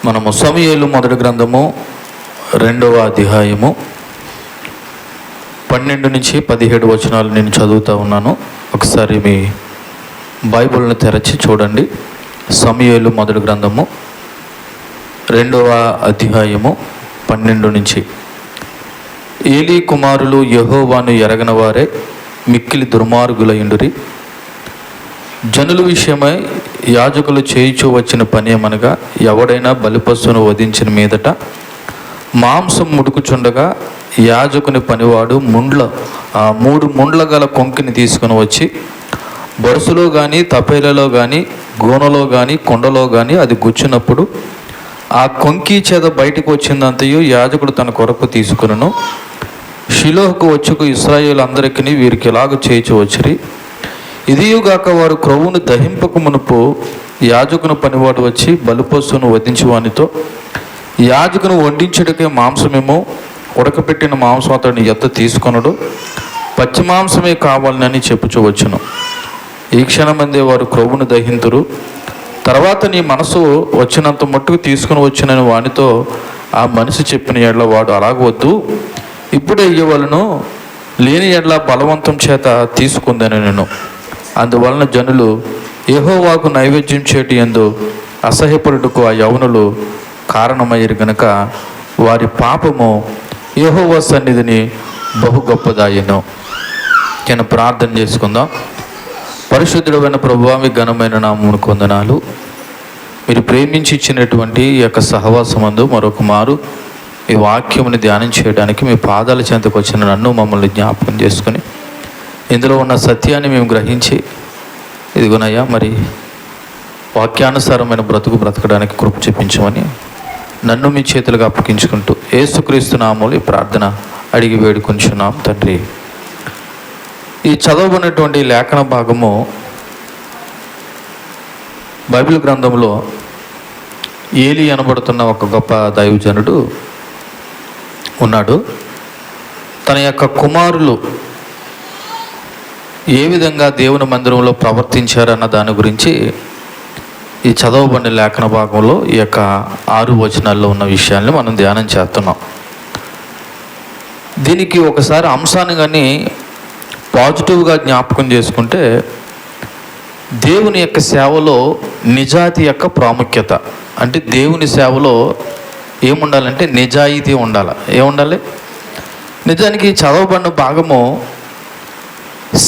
మనము సమూయేలు మొదటి గ్రంథము 2వ అధ్యాయము 12 నుంచి 17 వచనాలు నేను చదువుతూ ఉన్నాను. ఒకసారి మీ బైబిల్ని తెరచి చూడండి. సమూయేలు మొదటి గ్రంథము 2వ అధ్యాయము 12 నుంచి. ఏలీ కుమారులు యెహోవాను ఎరగని వారే మిక్కిలి దుర్మార్గులయుండిరి. జనుల విషయమై యాజకులు చేయుచూ వచ్చిన పని ఏమనగా, ఎవడైనా బలిపశువును వధించిన మీదట మాంసం ముడుకుచుండగా యాజకుని పనివాడు 3 ముండ్ల గల కొంకిని తీసుకుని వచ్చి బొరుసులో కానీ తపేలలో కానీ గోనలో కానీ కొండలో కానీ అది గుచ్చినప్పుడు ఆ కొంకి చేత బయటకు వచ్చిందంతయు యాజకుడు తన కొరకు తీసుకును. షిలోహుకు వచ్చుకు ఇశ్రాయేలు అందరికీ వీరికి ఎలాగ చేయించు వచ్చిరి. ఇదియుగాక వారు క్రొవ్వును దహింపక మునుపు యాజకుని పనివాడు వచ్చి బలిపశువును వధించి వానితో, యాజకును వండించుటకే మాంసమేమో ఉడకపెట్టిన మాంసం అతడిని ఎత్త తీసుకొనడు, పచ్చి మాంసమే కావాలని చెప్పుకోవచ్చును. ఈ క్షణమందే వారు క్రొవ్వును దహింతురు. తర్వాత నీ మనసు వచ్చినంత మట్టుకు తీసుకుని వచ్చినని వానితో ఆ మనిషి చెప్పిన ఎడ్ల వాడు అలాగవద్దు, ఇప్పుడే ఇయ్యవలను, లేని ఎడ్ల బలవంతం చేత తీసుకుందని నేను. అందువలన జనులు యెహోవాకు నైవేద్యం చేటి యందు అసహ్యపడుటకు ఆ యవనులు కారణమయ్యారు గనుక వారి పాపము యెహోవా సన్నిధిని బహు గొప్పదాయెను. నేను ప్రార్థన చేసుకుందాం. పరిశుద్ధుడైన ప్రభువా, మీ ఘనమైన నామమునకు వందనాలు. మీరు ప్రేమించి ఇచ్చినటువంటి ఈ యొక్క సహవాసమందు మరొక మారు ఈ వాక్యముని ధ్యానం చేయడానికి మీ పాదాల చెంతకు వచ్చిన నన్ను మమ్మల్ని జ్ఞాపకం చేసుకుని ఇందులో ఉన్న సత్యాన్ని మేము గ్రహించి, ఇదిగోనయ్యా మరి వాక్యానుసారమైన బ్రతకడానికి కృప చూపించమని నన్ను మీ చేతులుగా అప్పగించుకుంటూ యేసుక్రీస్తు నామములో ఈ ప్రార్థన అడిగి వేడుకొంచున్నాం తండ్రి. ఈ చదవబడినటువంటి లేఖన భాగము బైబిల్ గ్రంథంలో ఏలీ అనబడుతున్న ఒక గొప్ప దైవజనుడు ఉన్నాడు. తన యొక్క కుమారులు ఏ విధంగా దేవుని మందిరంలో ప్రవర్తించారన్న దాని గురించి ఈ చదవబడిన లేఖన భాగంలో ఈ యొక్క 6 వచనాల్లో ఉన్న విషయాన్ని మనం ధ్యానం చేస్తున్నాం. దీనికి ఒకసారి అంశాన్ని కానీ పాజిటివ్గా జ్ఞాపకం చేసుకుంటే, దేవుని యొక్క సేవలో నిజాయితీ యొక్క ప్రాముఖ్యత. అంటే దేవుని సేవలో ఏముండాలంటే నిజాయితీ ఉండాలి. ఏముండాలి? నిజానికి చదవబడిన భాగము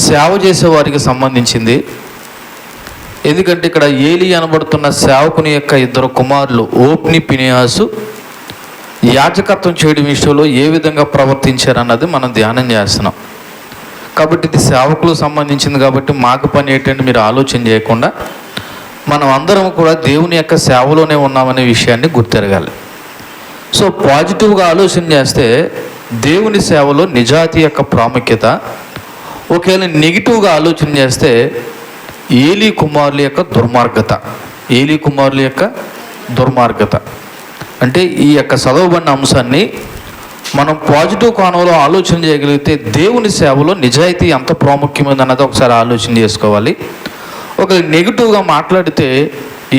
సేవ చేసే వారికి సంబంధించింది. ఎందుకంటే ఇక్కడ ఏలీ అనబడుతున్న సేవకుని యొక్క 2 కుమారులు ఓప్ని, ఫినెహాసు యాజకత్వం చేయడం విషయంలో ఏ విధంగా ప్రవర్తించారన్నది మనం ధ్యానం చేస్తున్నాం. కాబట్టి ఇది సేవకులకు సంబంధించింది. కాబట్టి మాకు పని ఏంటంటే మీరు ఆలోచన చేయకుండా మనం అందరం కూడా దేవుని యొక్క సేవలోనే ఉన్నామనే విషయాన్ని గుర్తెరగాలి. సో పాజిటివ్గా ఆలోచన చేస్తే దేవుని సేవలో నిజాయితీ యొక్క ప్రాముఖ్యత. ఒకవేళ నెగిటివ్గా ఆలోచన చేస్తే ఏలీ కుమారుల యొక్క దుర్మార్గత. అంటే ఈ యొక్క చదవబడిన అంశాన్ని మనం పాజిటివ్ కోణంలో ఆలోచన చేయగలిగితే దేవుని సేవలో నిజాయితీ ఎంత ప్రాముఖ్యమైనది అన్నది ఒకసారి ఆలోచన చేసుకోవాలి. ఒక నెగిటివ్గా మాట్లాడితే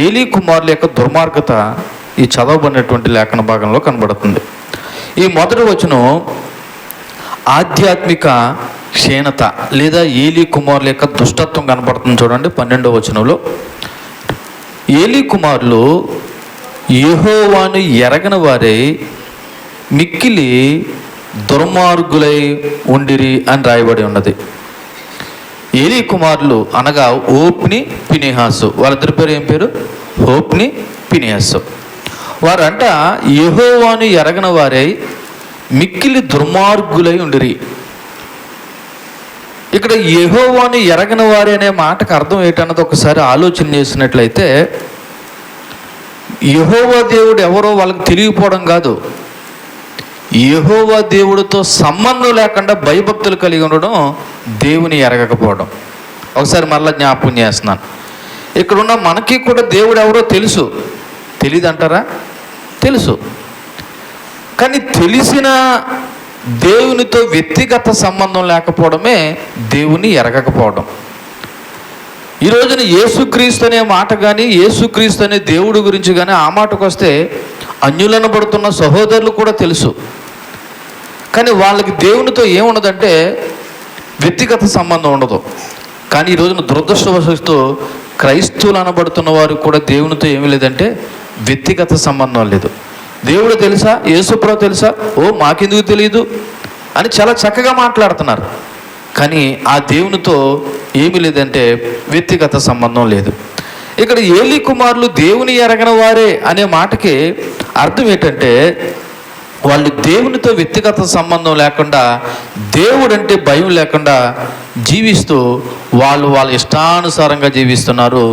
ఏలీ కుమారుల యొక్క దుర్మార్గత ఈ చదవబడినటువంటి లేఖన భాగంలో కనబడుతుంది. ఈ మొదటి వచనం ఆధ్యాత్మిక క్షీణత లేదా ఏలీ కుమారుల యొక్క దుష్టత్వం కనబడుతుంది. చూడండి 12వ వచనంలో, ఏలీ కుమారులు యెహోవాను ఎరగని వారై మిక్కిలి దుర్మార్గులై ఉండిరి అని రాయబడి ఉన్నది. ఏలీ కుమారులు అనగా ఓప్ని, ఫినెహాసు. వాళ్ళిద్దరి పేరు ఏం పేరు? ఓప్ని, ఫినెహాసు. వారంట యెహోవాను ఎరగని వారై మిక్కిలి దుర్మార్గులై ఉండిరి. ఇక్కడ యెహోవాను ఎరగని వారి అనే మాటకు అర్థం ఏంటన్నది ఒకసారి ఆలోచన చేసినట్లయితే, యెహోవా దేవుడు ఎవరో వాళ్ళకి తెలియకపోవడం కాదు, యెహోవా దేవుడితో సంబంధం లేకుండా భయభక్తులు కలిగి ఉండడం దేవుని ఎరగకపోవడం. ఒకసారి మళ్ళీ జ్ఞాపకం చేస్తున్నాను. ఇక్కడున్న మనకి కూడా దేవుడు ఎవరో తెలుసు. తెలియదు అంటారా? తెలుసు. కానీ తెలిసిన దేవునితో వ్యక్తిగత సంబంధం లేకపోవడమే దేవుని ఎరగకపోవడం. ఈ రోజున యేసుక్రీస్తు అనే మాట కానీ, యేసుక్రీస్తు అనే దేవుడి గురించి కానీ ఆ మాటకు వస్తే అన్యులను పడుతున్న సహోదరులు కూడా తెలుసు. కానీ వాళ్ళకి దేవునితో ఏముండదంటే వ్యక్తిగత సంబంధం ఉండదు. కానీ ఈ రోజున దురదృష్టవశాత్తు క్రైస్తవులు అనబడుతున్న వారు కూడా దేవునితో ఏమీ లేదంటే వ్యక్తిగత సంబంధం లేదు. దేవుడు తెలుసా, యేసుప్రభు తెలుసా, ఓ మాకెందుకు తెలియదు అని చాలా చక్కగా మాట్లాడుతున్నారు. కానీ ఆ దేవునితో ఏమీ లేదంటే వ్యక్తిగత సంబంధం లేదు. ఇక్కడ ఏలీ కుమారులు దేవుని ఎరగని వారే అనే మాటకి అర్థం ఏంటంటే వాళ్ళు దేవునితో వ్యక్తిగత సంబంధం లేకుండా, దేవుడంటే భయం లేకుండా జీవిస్తూ వాళ్ళ ఇష్టానుసారంగా జీవిస్తున్నారు.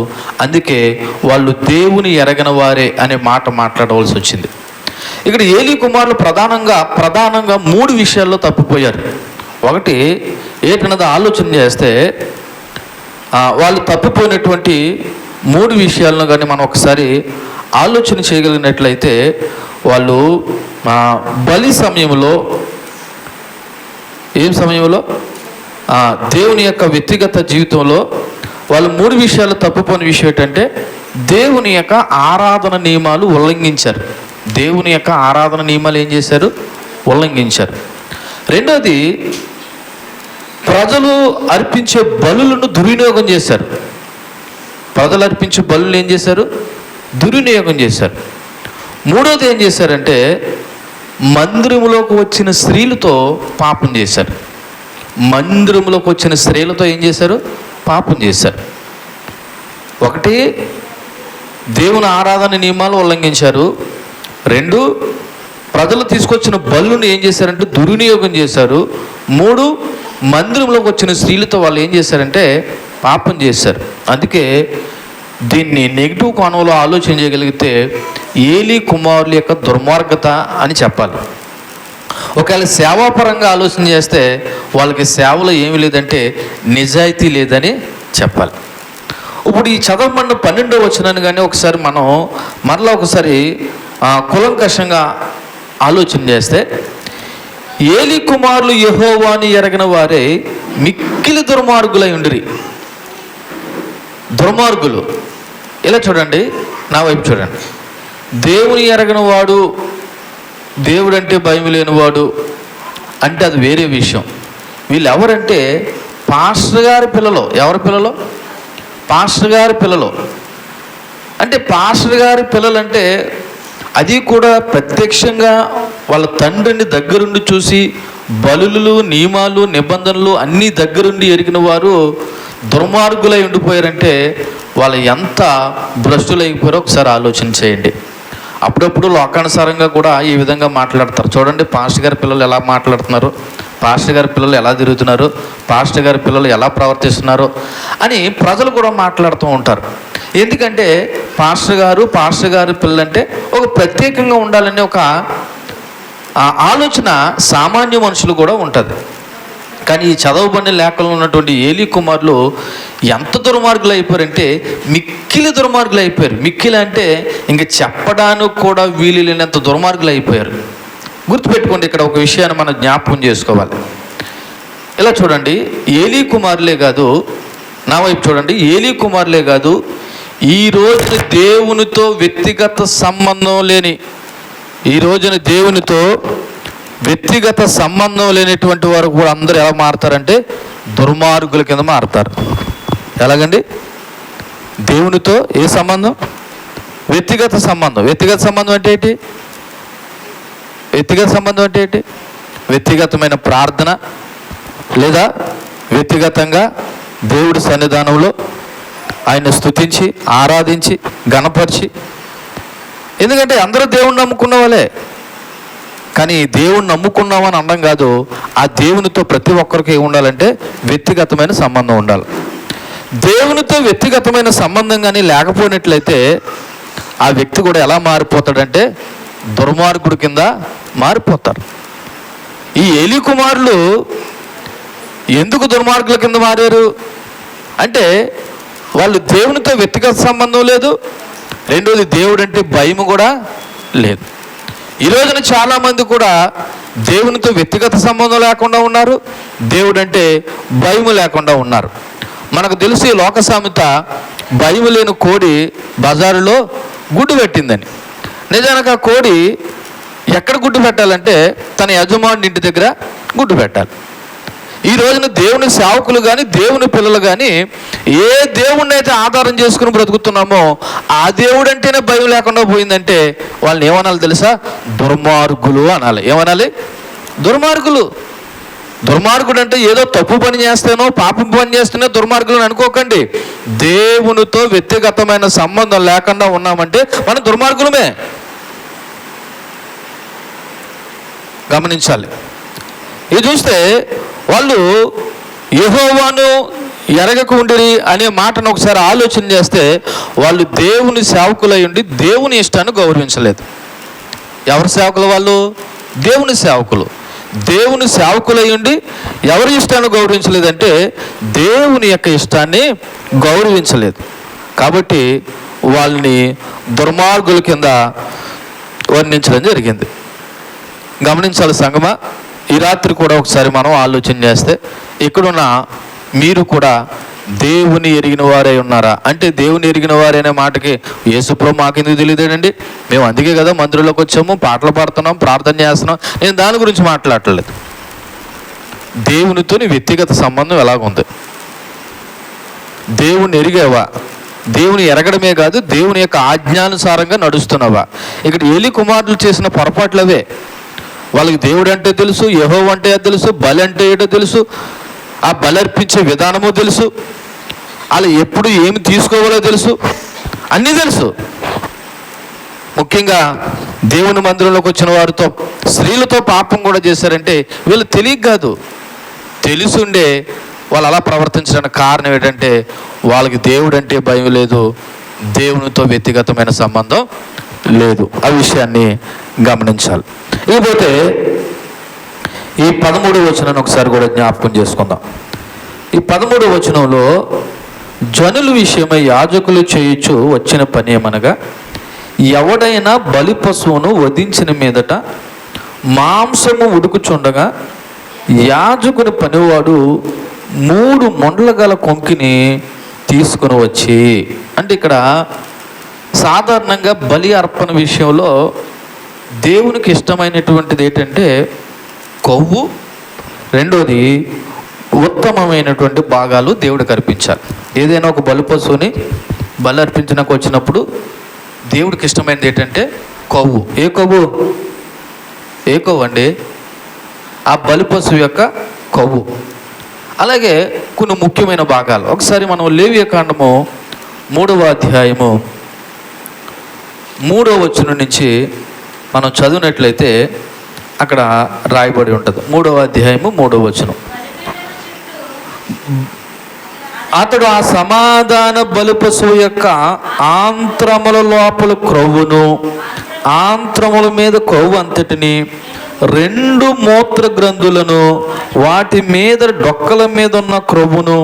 అందుకే వాళ్ళు దేవుని ఎరగని వారే అనే మాట మాట్లాడవలసి వచ్చింది. ఇక్కడ ఏలీ కుమారులు ప్రధానంగా 3 విషయాల్లో తప్పిపోయారు. ఒకటి ఏంటన్నది ఆలోచన చేస్తే వాళ్ళు తప్పిపోయినటువంటి 3 విషయాలను కానీ మనం ఒకసారి ఆలోచన చేయగలిగినట్లయితే, వాళ్ళు బలి సమయంలో, ఏం సమయంలో, దేవుని యొక్క వ్యక్తిగత జీవితంలో వాళ్ళు 3 విషయాలు తప్పిపోయిన విషయం ఏంటంటే దేవుని యొక్క ఆరాధన నియమాలు ఉల్లంఘించారు. దేవుని యొక్క ఆరాధన నియమాలు ఏం చేశారు? ఉల్లంఘించారు. రెండోది, ప్రజలు అర్పించే బలులను దుర్వినియోగం చేశారు. ప్రజలు అర్పించే బలులు ఏం చేశారు? దుర్వినియోగం చేశారు. మూడోది ఏం చేశారంటే మందిరంలోకి వచ్చిన స్త్రీలతో పాపం చేశారు. మందిరంలోకి వచ్చిన స్త్రీలతో ఏం చేశారు? పాపం చేశారు. ఒకటి, దేవుని ఆరాధన నియమాలు ఉల్లంఘించారు. 2, ప్రజలు తీసుకొచ్చిన బలుని ఏం చేశారంటే దుర్వినియోగం చేశారు. 3, మందిరంలోకి వచ్చిన స్త్రీలతో వాళ్ళు ఏం చేశారంటే పాపం చేశారు. అందుకే దీన్ని నెగిటివ్ కోణంలో ఆలోచన చేయగలిగితే ఏలీ కుమారుల యొక్క దుర్మార్గత అని చెప్పాలి. ఒకవేళ సేవాపరంగా ఆలోచన చేస్తే వాళ్ళకి సేవలో ఏమీ లేదంటే నిజాయితీ లేదని చెప్పాలి. ఇప్పుడు ఈ చదవబడిన 12వ వచనాన్ని కానీ ఒకసారి మనం మరలా ఒకసారి కులంకషంగా ఆలోచన చేస్తే, ఏలీ కుమారులు యెహోవాని ఎరగిన వారే మిక్కిలి దుర్మార్గులై ఉండిరి. దుర్మార్గులు. ఇలా చూడండి, నా వైపు చూడండి. దేవుని ఎరగని వాడు, దేవుడంటే భయం లేనివాడు అంటే అది వేరే విషయం. వీళ్ళు ఎవరంటే పాస్టర్ గారి పిల్లలు. ఎవరి పిల్లలు? పాస్టర్ గారి పిల్లలు. అంటే పాస్టర్ గారి పిల్లలు అంటే అది కూడా ప్రత్యక్షంగా వాళ్ళ తండ్రిని దగ్గరుండి చూసి బలులు, నియమాలు, నిబంధనలు అన్నీ దగ్గరుండి ఎరిగిన వారు దుర్మార్గులై ఉండిపోయారంటే వాళ్ళు ఎంత భ్రష్టులైపోయారో ఒకసారి ఆలోచన చేయండి. అప్పుడప్పుడు లోకానుసారంగా కూడా ఈ విధంగా మాట్లాడతారు. చూడండి పాస్టర్ గారి పిల్లలు ఎలా మాట్లాడుతున్నారు, పాస్టర్ గారి పిల్లలు ఎలా తిరుగుతున్నారు, పాస్టర్ గారి పిల్లలు ఎలా ప్రవర్తిస్తున్నారు అని ప్రజలు కూడా మాట్లాడుతూ ఉంటారు. ఎందుకంటే పాస్టర్ గారు పిల్లలంటే ఒక ప్రత్యేకంగా ఉండాలనే ఒక ఆలోచన సామాన్య మనుషులు కూడా ఉంటుంది. కానీ ఈ చదవబడిన లేఖలో ఉన్నటువంటి ఏలీ కుమారులు ఎంత దుర్మార్గులు అయిపోయారంటే మిక్కిలి దుర్మార్గులు అయిపోయారు. మిక్కిలి అంటే ఇంక చెప్పడానికి కూడా వీలు లేనంత దుర్మార్గులు అయిపోయారు. గుర్తుపెట్టుకోండి, ఇక్కడ ఒక విషయాన్ని మనం జ్ఞాపకం చేసుకోవాలి. ఇలా చూడండి, ఏలీ కుమారులే కాదు, నా వైపు చూడండి, ఏలీ కుమారులే కాదు, ఈ రోజున దేవునితో వ్యక్తిగత సంబంధం లేని, ఈ రోజున దేవునితో వ్యక్తిగత సంబంధం లేనటువంటి వారు కూడా అందరూ ఎలా మారుతారంటే దుర్మార్గుల కింద మారుతారు. ఎలాగండి? దేవునితో ఏ సంబంధం? వ్యక్తిగత సంబంధం. వ్యక్తిగత సంబంధం అంటే ఏంటి? వ్యక్తిగత సంబంధం అంటే ఏంటి? వ్యక్తిగతమైన ప్రార్థన, లేదా వ్యక్తిగతంగా దేవుడి సన్నిధానంలో ఆయన స్తుతించి, ఆరాధించి, గణపరిచి. ఎందుకంటే అందరూ దేవుణ్ణి నమ్ముకున్న వాళ్ళే. కానీ దేవుణ్ణి నమ్ముకున్నామని అనడం కాదు, ఆ దేవునితో ప్రతి ఒక్కరికి ఉండాలంటే వ్యక్తిగతమైన సంబంధం ఉండాలి. దేవునితో వ్యక్తిగతమైన సంబంధం కానీ లేకపోయినట్లయితే ఆ వ్యక్తి కూడా ఎలా మారిపోతాడంటే దుర్మార్గుడి కింద మారిపోతారు. ఈ ఏలీ కుమారులు ఎందుకు దుర్మార్గుల కింద మారారు అంటే వాళ్ళు దేవునితో వ్యక్తిగత సంబంధం లేదు, రెండోది దేవుడు అంటే భయం కూడా లేదు. ఈ రోజున చాలామంది కూడా దేవునితో వ్యక్తిగత సంబంధం లేకుండా ఉన్నారు, దేవుడు అంటే భయం లేకుండా ఉన్నారు. మనకు తెలిసి లోక సామెత, భయం లేని కోడి బజారులో గుడ్డు పెట్టిందని. నిజానికి ఆ కోడి ఎక్కడ గుడ్డు పెట్టాలంటే తన యజమాని ఇంటి దగ్గర గుడ్డు పెట్టాలి. ఈ రోజున దేవుని సేవకులు కానీ దేవుని పిల్లలు కానీ ఏ దేవుణ్ణి అయితే ఆధారం చేసుకుని బ్రతుకుతున్నామో ఆ దేవుడు అంటేనే భయం లేకుండా పోయిందంటే వాళ్ళని ఏమనాలి తెలుసా? దుర్మార్గులు అనాలి. ఏమనాలి? దుర్మార్గులు. దుర్మార్గుడు అంటే ఏదో తప్పు పని చేస్తానో పాపం పని చేస్తేనే దుర్మార్గులు అనుకోకండి. దేవునితో వ్యక్తిగతమైన సంబంధం లేకుండా ఉన్నామంటే మనం దుర్మార్గులమే. గమనించాలి. ఇది చూస్తే వాళ్ళు యెహోవాను ఎరగక ఉండిరి అనే మాటను ఒకసారి ఆలోచన చేస్తే వాళ్ళు దేవుని సేవకులై ఉండి దేవుని ఇష్టాన్ని గౌరవించలేదు. ఎవరి సేవకులు వాళ్ళు? దేవుని సేవకులు. దేవుని సేవకులై ఉండి ఎవరి ఇష్టాన్ని గౌరవించలేదంటే దేవుని యొక్క ఇష్టాన్ని గౌరవించలేదు. కాబట్టి వాళ్ళని దుర్మార్గుల కింద వర్ణించడం జరిగింది. గమనించాలి సంగమా. ఈ రాత్రి కూడా ఒకసారి మనం ఆలోచన చేస్తే ఇక్కడున్న మీరు కూడా దేవుని ఎరిగిన వారే ఉన్నారా అంటే, దేవుని ఎరిగిన వారే అనే మాటకి యేసుప్రభు మాకెందుకు తెలియదేనండి? మేము అందుకే కదా మందిరంలోకి వచ్చాము, పాటలు పాడుతున్నాం, ప్రార్థన చేస్తున్నాం. నేను దాని గురించి మాట్లాడలేదు. దేవునితో నీ వ్యక్తిగత సంబంధం ఎలాగుంది? దేవుని ఎరిగావా? దేవుని ఎరగడమే కాదు, దేవుని యొక్క ఆజ్ఞానుసారంగా నడుస్తున్నావా? ఇక్కడ ఏలీ కుమారులు చేసిన పొరపాట్లవే. వాళ్ళకి దేవుడు అంటే తెలుసు, యెహోవా అంటే తెలుసు, బలి అంటే ఏంటో తెలుసు, ఆ బలి అర్పించే విధానము తెలుసు, వాళ్ళు ఎప్పుడు ఏమి తీసుకోవాలో తెలుసు, అన్నీ తెలుసు. ముఖ్యంగా దేవుని మందిరంలోకి వచ్చిన వారితో స్త్రీలతో పాపం కూడా చేశారంటే వీళ్ళు తెలియక కాదు, తెలుసుండే వాళ్ళు అలా ప్రవర్తించడానికి కారణం ఏంటంటే వాళ్ళకి దేవుడు అంటే భయం లేదు, దేవునితో వ్యక్తిగతమైన సంబంధం లేదు. ఆ విషయాన్ని గమనించాలి. ఇకపోతే ఈ 13వ వచనాన్ని ఒకసారి కూడా జ్ఞాపకం చేసుకుందాం. ఈ 13వ వచనంలో జనుల విషయమై యాజకులు చేయొచ్చు వచ్చిన పని ఏమనగా, ఎవడైనా బలి పశువును వధించిన మీదట మాంసము ఉడుకుచుండగా యాజకుని పనివాడు 3 మొండ్ల గల కొంకిని తీసుకుని వచ్చి, అంటే ఇక్కడ సాధారణంగా బలి అర్పణ విషయంలో దేవునికి ఇష్టమైనటువంటిది ఏంటంటే కొవ్వు, రెండోది ఉత్తమమైనటువంటి భాగాలు దేవుడికి అర్పించాలి. ఏదైనా ఒక బలి పశువుని బలి అర్పించడానికి వచ్చినప్పుడు దేవుడికి ఇష్టమైనది ఏంటంటే కొవ్వు. ఏ కొవ్వు? ఏ కొవ్వు అండి? ఆ బలి పశువు యొక్క కొవ్వు. అలాగే కొన్ని ముఖ్యమైన భాగాలు. ఒకసారి మనం లేవియకాండము 3వ అధ్యాయము 3వ వచనం నుంచి మనం చదివినట్లయితే అక్కడ రాయబడి ఉంటుంది. 3వ అధ్యాయము 3వ వచనం. అతడు ఆ సమాధాన బలి పశువు యొక్క ఆంత్రముల లోపల క్రొవ్వును, ఆంత్రముల మీద కొవ్వు అంతటిని, 2 మూత్ర గ్రంథులను, వాటి మీద డొక్కల మీద ఉన్న క్రొవ్వును,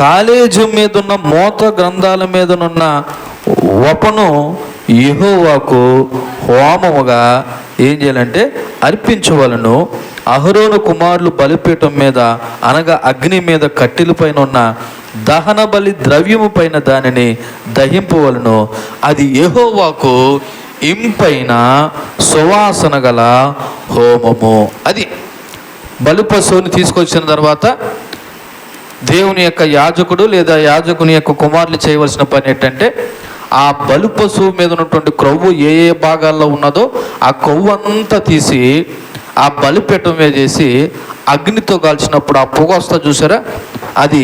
కాలేజు మీద ఉన్న మూత్ర గ్రంథాల మీదనున్న వపను యెహోవాకు హోమముగా ఏం చేయాలంటే అర్పించవలను. అహరోను కుమారులు బలిపీఠం మీద అనగా అగ్ని మీద కట్టెల పైన ఉన్న దహన బలి ద్రవ్యము పైన దానిని దహింపవలను. అది యెహోవాకు ఇంపైన సువాసన గల హోమము. అది బలి పశువుని తీసుకొచ్చిన తర్వాత దేవుని యొక్క యాజకుడు లేదా యాజకుని యొక్క కుమారులు చేయవలసిన పని ఏంటంటే, ఆ బలి పశువు మీద ఉన్నటువంటి క్రొవ్వు ఏ ఏ భాగాల్లో ఉన్నదో ఆ కొవ్వు అంతా తీసి ఆ బలిపీఠం మీద చేసి అగ్నితో కాల్చినప్పుడు ఆ పొగ వస్తా చూసారా, అది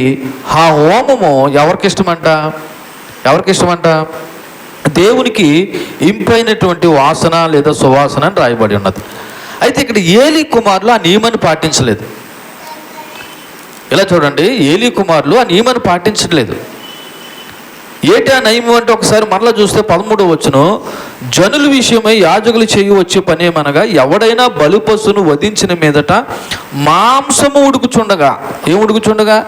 ఆ హోమము ఎవరికి ఇష్టమంట? ఎవరికి ఇష్టమంట? దేవునికి ఇంపైనటువంటి వాసన లేదా సువాసన అని రాయబడి ఉన్నది. అయితే ఇక్కడ ఏలీ కుమారులు ఆ నియమాన్ని పాటించలేదు. ఇలా చూడండి, ఏలీ కుమారులు ఆ నియమాన్ని పాటించట్లేదు. ఏటి ఆ నియమం అంటే ఒకసారి మరలా చూస్తే 13వ వచనం, జనుల విషయమై యాజకులు చేయవచ్చే పని ఏమనగా, ఎవడైనా బలి పశువును వధించిన మీదట మాంసము ఉడుకుచుండగా. ఏం ఉడుకుచుండగా?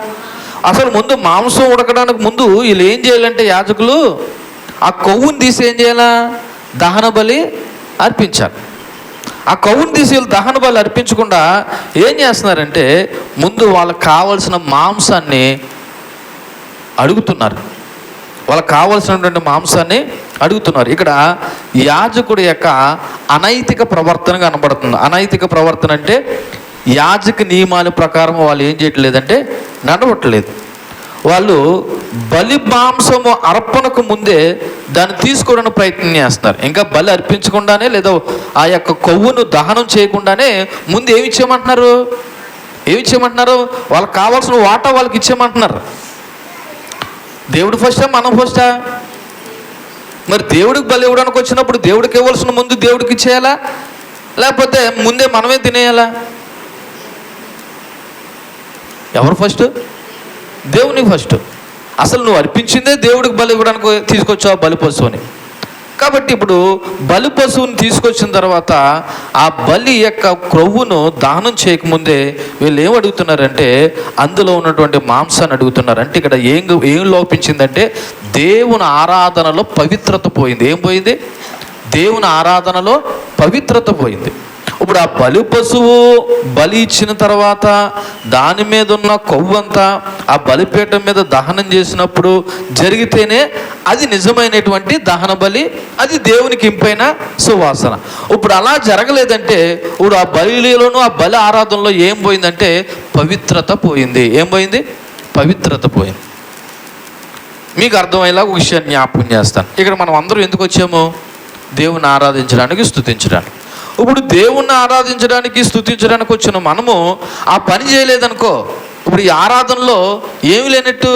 అసలు ముందు మాంసం ఉడకడానికి ముందు వీళ్ళు ఏం చేయాలంటే యాజకులు ఆ కొవ్వుని తీసి ఏం చేయాలా? దహన బలి అర్పించాలి. ఆ కొవ్వుని తీసి వీళ్ళు దహన బలి అర్పించకుండా ఏం చేస్తున్నారంటే ముందు వాళ్ళకి కావలసిన మాంసాన్ని అడుగుతున్నారు. వాళ్ళకి కావలసినటువంటి మాంసాన్ని అడుగుతున్నారు. ఇక్కడ యాజకుడి యొక్క అనైతిక ప్రవర్తన కనబడుతుంది. అనైతిక ప్రవర్తన అంటే యాజక నియమాల ప్రకారం వాళ్ళు ఏం చేయట్లేదంటే నడవట్లేదు. వాళ్ళు బలి మాంసము అర్పణకు ముందే దాన్ని తీసుకోవడానికి ప్రయత్నం చేస్తారు. ఇంకా బలి అర్పించకుండానే లేదా ఆ యొక్క కొవ్వును దహనం చేయకుండానే ముందు ఏమి ఇచ్చేయమంటున్నారు? వాళ్ళకి కావాల్సిన వాటా వాళ్ళకి ఇచ్చేయమంటున్నారు. దేవుడు ఫస్టా మనం ఫస్టా? మరి దేవుడికి బలి ఇవ్వడానికి వచ్చినప్పుడు దేవుడికి ఇవ్వాల్సిన ముందు దేవుడికి ఇచ్చేయాలా, లేకపోతే ముందే మనమే తినేయాలా? ఎవరు ఫస్ట్? దేవునికి ఫస్ట్. అసలు నువ్వు అర్పించిందే దేవుడికి బలి ఇవ్వడానికి తీసుకొచ్చావు బలి పశువుని. కాబట్టి ఇప్పుడు బలి పశువుని తీసుకొచ్చిన తర్వాత ఆ బలి యొక్క క్రొవ్వును దానం చేయకముందే వీళ్ళు ఏం అడుగుతున్నారంటే అందులో ఉన్నటువంటి మాంసాన్ని అడుగుతున్నారు. అంటే ఇక్కడ ఏం లోపించిందంటే దేవుని ఆరాధనలో పవిత్రత పోయింది. ఏం పోయింది? దేవుని ఆరాధనలో పవిత్రత పోయింది. ఇప్పుడు ఆ బలి పశువు బలి ఇచ్చిన తర్వాత దాని మీద ఉన్న కొవ్వంతా ఆ బలిపీఠం మీద దహనం చేసినప్పుడు జరిగితేనే అది నిజమైనటువంటి దహన బలి, అది దేవునికి ఇంపైన సువాసన. ఇప్పుడు అలా జరగలేదంటే ఇప్పుడు ఆ బలిలోనూ ఆ బలి ఆరాధనలో ఏం పోయిందంటే పవిత్రత పోయింది. ఏం పోయింది? పవిత్రత పోయింది. మీకు అర్థమయ్యేలా ఒక విషయాన్ని జ్ఞాపకం చేస్తాను. ఇక్కడ మనం అందరూ ఎందుకు వచ్చాము? దేవుని ఆరాధించడానికి, స్తుతించడానికి. ఇప్పుడు దేవుణ్ణి ఆరాధించడానికి, స్తుతించడానికి వచ్చిన మనము ఆ పని చేయలేదనుకో, ఇప్పుడు ఈ ఆరాధనలో ఏమి లేనట్టు.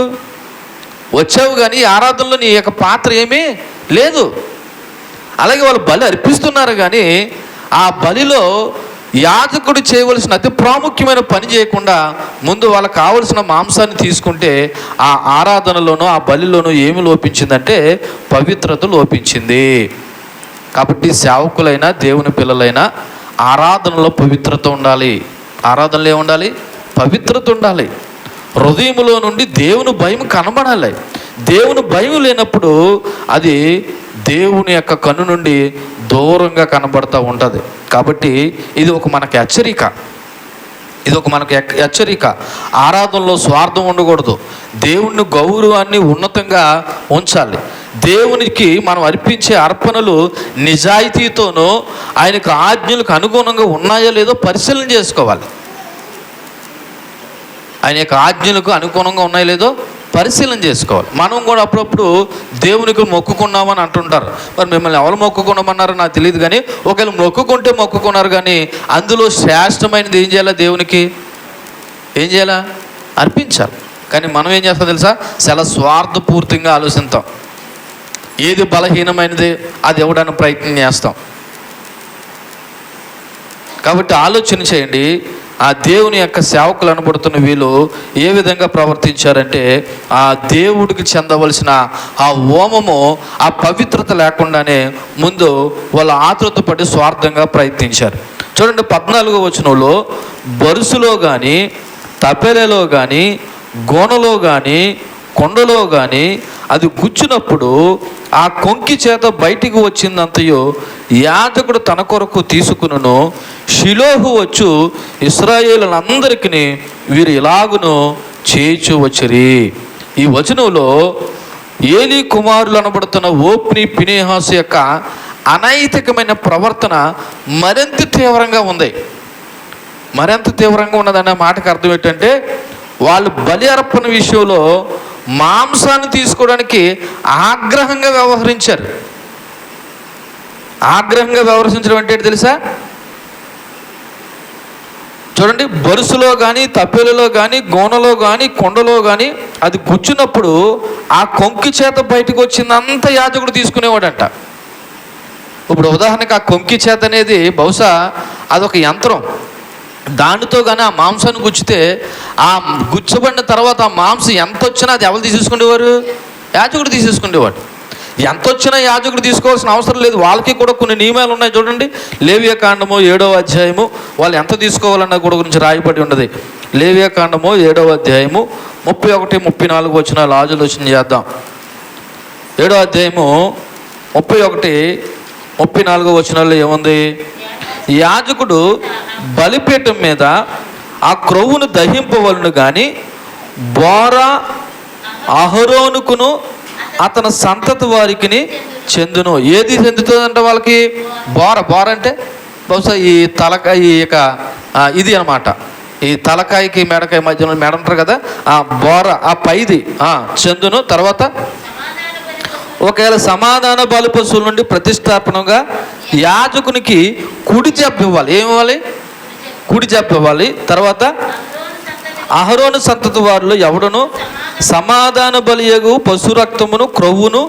వచ్చావు కానీ ఈ ఆరాధనలో నీ యొక్క పాత్ర ఏమీ లేదు. అలాగే వాళ్ళు బలి అర్పిస్తున్నారు కానీ ఆ బలిలో యాజకుడు చేయవలసిన అతి ప్రాముఖ్యమైన పని చేయకుండా ముందు వాళ్ళకి కావలసిన మాంసాన్ని తీసుకుంటే ఆ ఆరాధనలోనూ ఆ బలిలోనూ ఏమి లోపించిందంటే పవిత్రత లోపించింది. కాబట్టి సేవకులైనా దేవుని పిల్లలైనా ఆరాధనలో పవిత్రత ఉండాలి. ఆరాధనలో ఏముండాలి? పవిత్రత ఉండాలి. హృదయంలో నుండి దేవుని భయం కనబడాలి. దేవుని భయం లేనప్పుడు అది దేవుని యొక్క కన్ను నుండి దూరంగా కనబడుతూ ఉంటుంది. కాబట్టి ఇది ఒక మనకి హెచ్చరిక. ఆరాధనలో స్వార్థం ఉండకూడదు. దేవుని గౌరవాన్ని ఉన్నతంగా ఉంచాలి. దేవునికి మనం అర్పించే అర్పణలు నిజాయితీతోనూ ఆయనకు ఆజ్ఞలకు అనుగుణంగా ఉన్నాయో లేదో పరిశీలన చేసుకోవాలి. ఆయన యొక్క ఆజ్ఞలకు అనుగుణంగా ఉన్నాయో లేదో పరిశీలన చేసుకోవాలి. మనం కూడా అప్పుడప్పుడు దేవునికి మొక్కుకున్నామని అంటుంటారు. మరి మిమ్మల్ని ఎవరు మొక్కుకున్నామన్నారో నాకు తెలియదు కానీ ఒకవేళ మొక్కుకున్నారు కానీ అందులో శ్రేష్టమైనది ఏం చేయాలా? దేవునికి ఏం చేయాలా? అర్పించాలి. కానీ మనం ఏం చేస్తాం తెలుసా? చాలా స్వార్థపూర్తిగా ఆలోచిస్తాం. ఏది బలహీనమైనది అది ఇవ్వడానికి ప్రయత్నం చేస్తాం. కాబట్టి ఆలోచన చేయండి. ఆ దేవుని యొక్క సేవకులు అనబడుతున్న వీళ్ళు ఏ విధంగా ప్రవర్తించారంటే ఆ దేవుడికి చెందవలసిన ఆ హోమము ఆ పవిత్రత లేకుండానే ముందు వాళ్ళు ఆతృతపడి స్వార్థంగా ప్రయత్నించారు. చూడండి 14వ వచనంలో బరుసులో కానీ తపెలలో కానీ గోనలో కానీ కొండలో కానీ అది గుచ్చినప్పుడు ఆ కొంకి చేత బయటికి వచ్చిందంతయో యాజకుడు తన కొరకు తీసుకును. షిలోహు వచ్చు ఇశ్రాయేలులందరికీ వీరు ఇలాగును చేయించు వచ్చిరి. ఈ వచనంలో ఏలీ కుమారులు అనబడుతున్న ఓప్ని ఫినెహాసు యొక్క అనైతికమైన ప్రవర్తన మరింత తీవ్రంగా ఉంది. మరింత తీవ్రంగా ఉన్నదనే మాటకు అర్థం ఏంటంటే వాళ్ళు బలి అర్పణ విషయంలో మాంసాన్ని తీసుకోవడానికి ఆగ్రహంగా వ్యవహరించారు. ఆగ్రహంగా వ్యవహరించడం అంటే ఏంటి తెలుసా? చూడండి, బరుసులో కానీ తప్పెలలో కానీ గోనలో కానీ కొండలో కానీ అది గుచ్చినప్పుడు ఆ కొంకి చేత బయటకు వచ్చిందంతా యాజకుడు తీసుకునేవాడంట. ఇప్పుడు ఉదాహరణకు ఆ కొంకి చేత అనేది బహుశా అదొక యంత్రం. దానితో కానీ ఆ మాంసాన్ని గుచ్చితే ఆ గుచ్చబడిన తర్వాత ఆ మాంసం ఎంత వచ్చినా అది ఎవరు తీసేసుకునేవారు? యాజకుడు తీసేసుకునేవాడు. ఎంత వచ్చినా యాజకుడు తీసుకోవాల్సిన అవసరం లేదు. వాళ్ళకి కూడా కొన్ని నియమాలు ఉన్నాయి. చూడండి, లేవియాకాండము 7వ అధ్యాయము వాళ్ళు ఎంత తీసుకోవాలన్న కూడా గురించి రాయబడి ఉన్నది. లేవియాకాండము 7వ అధ్యాయము 31, 34 వచనాలు ఆలోచన చేద్దాం. 7వ అధ్యాయము 31, 34 వచనాల్లో ఏముంది? యాజకుడు బలిపీఠం మీద ఆ క్రొవ్వును దహింపవలను కానీ బోర అహరోనుకును అతని సంతతి వారికి చెందును. ఏది చెందుతుందంటే వాళ్ళకి? బోర అంటే బహుశా ఈ తలకాయ ఇది అనమాట. ఈ తలకాయకి మెడకాయ మధ్యలో మెడ అంటారు కదా, ఆ బోర, ఆ పైది చెందును. తర్వాత ఒకవేళ సమాధాన బలి పశువుల నుండి ప్రతిష్టాపనగా యాజకునికి కుడి జబ్బు ఇవ్వాలి. ఏమివ్వాలి? కుడి జబ్బు ఇవ్వాలి. తర్వాత అహరోను సంతతి వారిలో ఎవడును సమాధాన బలియగు పశు రక్తమును క్రొవ్వును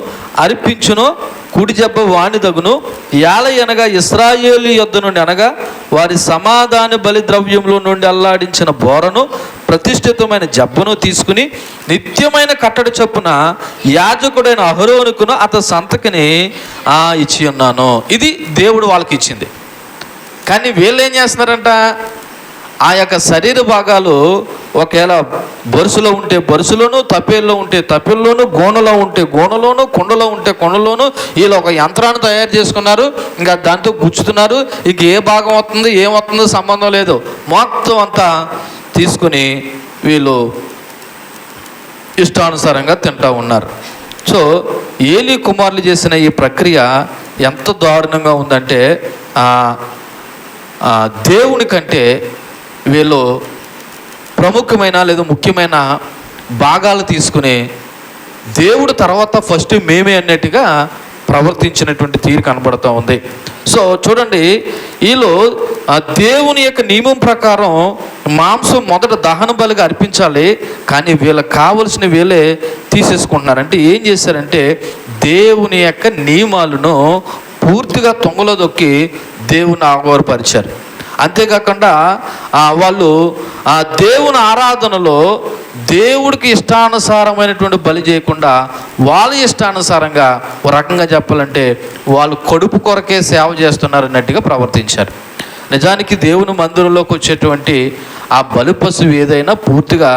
అర్పించును కుడి జబ్బ వాణిదగును. యాలయనగా ఇశ్రాయేలు యొద్ద నుండి అనగా వారి సమాధాన బలి ద్రవ్యముల నుండి అల్లాడించిన బోరను ప్రతిష్ఠితమైన జబ్బను తీసుకుని నిత్యమైన కట్టడి చొప్పున యాజకుడైన అహరోనుకును అతని సంతకిని ఇచ్చి ఉన్నాను. ఇది దేవుడు వాళ్ళకి ఇచ్చింది. కానీ వీళ్ళు ఏం చేస్తున్నారంట? ఆ యొక్క శరీర భాగాలు ఒకవేళ బొరుసులో ఉంటే బొరుసులోను, తప్పేల్లో ఉంటే తప్పెల్లోను, గోనలో ఉంటే గోనలోను, కుండలో ఉంటే కుండలోను, వీళ్ళు ఒక యంత్రాన్ని తయారు చేసుకున్నారు. ఇంకా దాంతో గుచ్చుతున్నారు. ఇంక ఏ భాగం వస్తుంది ఏమవుతుందో సంబంధం లేదు. మొత్తం అంతా తీసుకుని వీళ్ళు ఇష్టానుసారంగా తింటూ ఉన్నారు. సో ఏలీ కుమారులు చేసిన ఈ ప్రక్రియ ఎంత దారుణంగా ఉందంటే, దేవుని కంటే వీళ్ళు ప్రముఖమైన లేదా ముఖ్యమైన భాగాలు తీసుకుని దేవుడు తర్వాత ఫస్ట్ మేమే అన్నట్టుగా ప్రవర్తించినటువంటి తీరు కనబడుతూ ఉంది. సో చూడండి, వీళ్ళు దేవుని యొక్క నియమం ప్రకారం మాంసం మొదట దహన బలిగా అర్పించాలి. కానీ వీళ్ళకి కావలసిన వీళ్ళే తీసేసుకుంటున్నారు. అంటే ఏం చేశారంటే దేవుని యొక్క నియమాలను పూర్తిగా తొంగలో దొక్కి దేవుని ఆగోరపరిచారు. అంతేకాకుండా వాళ్ళు దేవుని ఆరాధనలో దేవుడికి ఇష్టానుసారమైనటువంటి బలి చేయకుండా వాళ్ళ ఇష్టానుసారంగా ఒక రకంగా చెప్పాలంటే వాళ్ళు కడుపు కొరకే సేవ చేస్తున్నారు అన్నట్టుగా ప్రవర్తించారు. నిజానికి దేవుని మందిరంలోకి వచ్చేటువంటి ఆ బలి పశువు ఏదైనా పూర్తిగా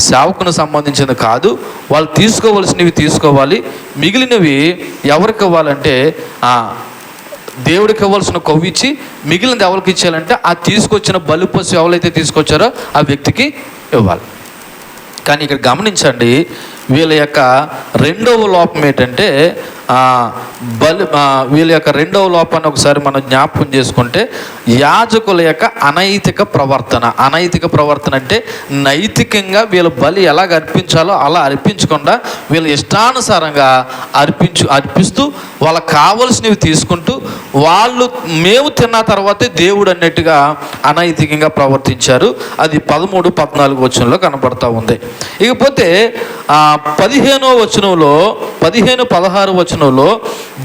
సేవకును సంబంధించింది కాదు. వాళ్ళు తీసుకోవలసినవి తీసుకోవాలి. మిగిలినవి ఎవరికి ఇవ్వాలంటే దేవుడికి ఇవ్వాల్సిన కొవ్వు ఇచ్చి మిగిలినది ఎవరికి ఇచ్చేయాలంటే ఆ తీసుకొచ్చిన బలి పశువు ఎవరైతే తీసుకొచ్చారో ఆ వ్యక్తికి ఇవ్వాలి. కానీ ఇక్కడ గమనించండి, వీళ్ళ యొక్క రెండవ లోపం ఏంటంటే వీళ్ళ యొక్క రెండవ లోపాన్ని ఒకసారి మనం జ్ఞాపకం చేసుకుంటే యాజకుల యొక్క అనైతిక ప్రవర్తన అంటే నైతికంగా వీళ్ళ బలి ఎలాగ అర్పించాలో అలా అర్పించకుండా వీళ్ళ ఇష్టానుసారంగా అర్పిస్తూ వాళ్ళకి కావలసినవి తీసుకుంటూ వాళ్ళు మేము తిన్న తర్వాతే దేవుడు అన్నట్టుగా అనైతికంగా ప్రవర్తించారు. అది 13-14 వచనంలో కనబడతా ఉంది. ఇకపోతే 15వ వచనంలో 15-16 వచనంలో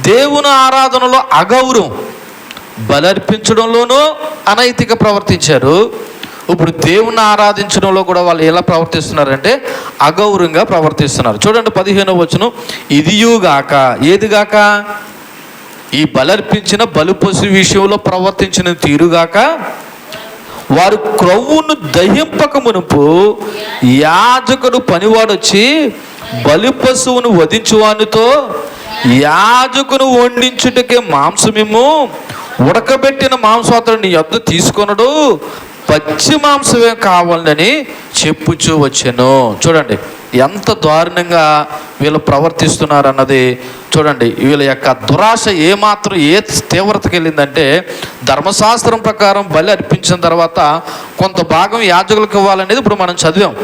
దేవుని ఆరాధనలో అగౌరవం, బలర్పించడంలోనూ అనైతిక ప్రవర్తించారు. ఇప్పుడు దేవుని ఆరాధించడంలో కూడా వాళ్ళు ఎలా ప్రవర్తిస్తున్నారంటే అగౌరవంగా ప్రవర్తిస్తున్నారు. చూడండి 15వ వచనం, ఇదియుగాక ఏదిగాక ఈ బలర్పించిన బలిపశు విషయంలో ప్రవర్తించిన తీరుగాక వారు క్రొవ్వును దహింపక మునుపు యాజకుడు పనివాడు వచ్చి బలి పశువును వధించువానితో యాజకును వండించుటకే మాంసమేమో ఉడకబెట్టిన మాంసం అతడు నీ యొద్ద తీసుకొనడు, పచ్చి మాంసమే కావాలని చెప్పుచూ వచ్చాను. చూడండి ఎంత దారుణంగా వీళ్ళు ప్రవర్తిస్తున్నారు అన్నది చూడండి. వీళ్ళ యొక్క దురాశ ఏమాత్రం ఏ తీవ్రతకి వెళ్ళిందంటే ధర్మశాస్త్రం ప్రకారం బలి అర్పించిన తర్వాత కొంత భాగం యాజకులకు ఇవ్వాలనేది ఇప్పుడు మనం చదివాం.